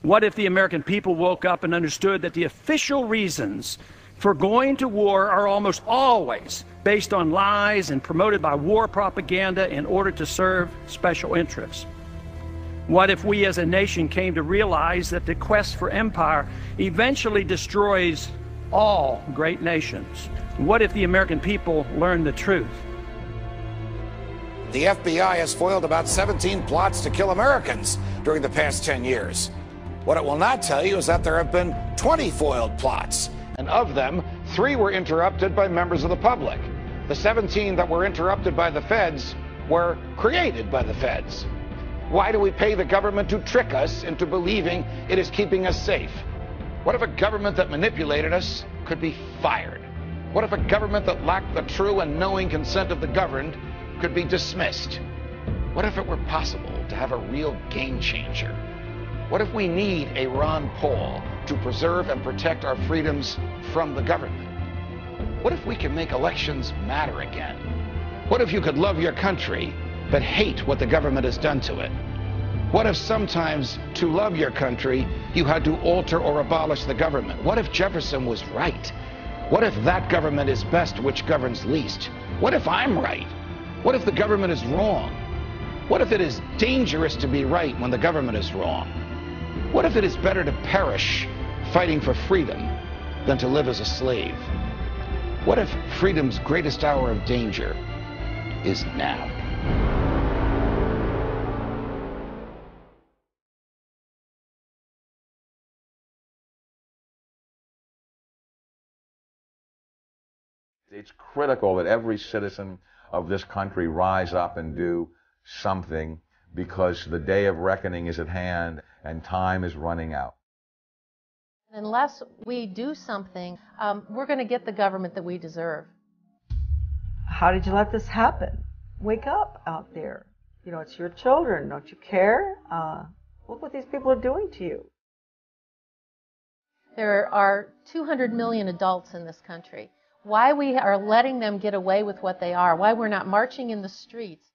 What if the American people woke up and understood that the official reasons for going to war are almost always based on lies and promoted by war propaganda in order to serve special interests? What if we as a nation came to realize that the quest for empire eventually destroys all great nations? What if the American people learned the truth? The FBI has foiled about 17 plots to kill Americans during the past 10 years. What it will not tell you is that there have been 20 foiled plots, and of them, 3 were interrupted by members of the public. The 17 that were interrupted by the feds were created by the feds. Why do we pay the government to trick us into believing it is keeping us safe? What if a government that manipulated us could be fired? What if a government that lacked the true and knowing consent of the governed could be dismissed? What if it were possible to have a real game changer? What if we need a Ron Paul to preserve and protect our freedoms from the government? What if we can make elections matter again? What if you could love your country but hate what the government has done to it? What if sometimes to love your country you had to alter or abolish the government? What if Jefferson was right? What if that government is best which governs least? What if I'm right? What if the government is wrong? What if it is dangerous to be right when the government is wrong? What if it is better to perish fighting for freedom than to live as a slave? What if freedom's greatest hour of danger is now? It's critical that every citizen of this country rise up and do something, because the day of reckoning is at hand and time is running out. Unless we do something, we're going to get the government that we deserve. How did you let this happen? Wake up out there. You know, it's your children. Don't you care? Look what these people are doing to you. There are 200 million adults in this country. Why we are letting them get away with what they are, why we're not marching in the streets.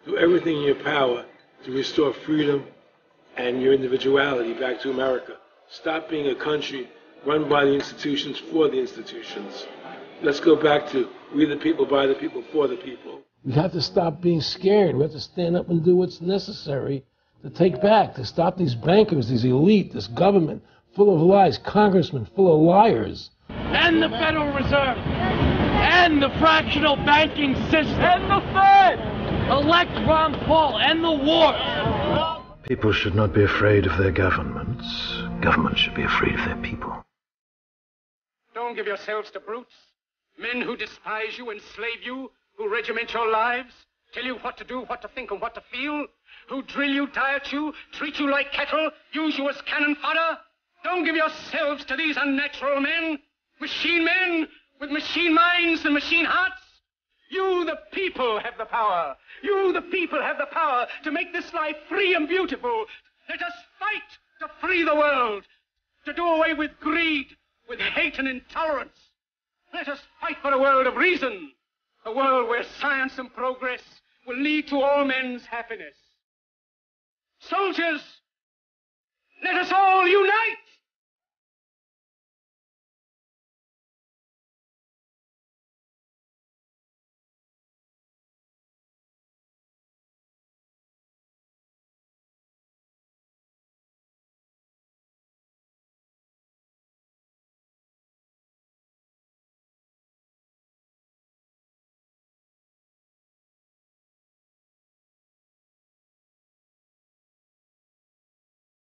Do everything in your power to restore freedom and your individuality back to America. Stop being a country run by the institutions for the institutions. Let's go back to we the people, by the people, for the people. We have to stop being scared. We have to stand up and do what's necessary to take back, to stop these bankers, these elite, this government full of lies, congressmen full of liars. And the Federal Reserve, and the fractional banking system, and the Fed. Elect Ron Paul, and the war. People should not be afraid of their governments. Governments should be afraid of their people. Don't give yourselves to brutes, men who despise you, enslave you, who regiment your lives, tell you what to do, what to think, and what to feel, who drill you, diet you, treat you like cattle, use you as cannon fodder. Don't give yourselves to these unnatural men with machine minds and machine hearts. You, the people, have the power. You, the people, have the power to make this life free and beautiful. Let us fight to free the world, to do away with greed, with hate and intolerance. Let us fight for a world of reason, a world where science and progress will lead to all men's happiness. Soldiers, let us all unite!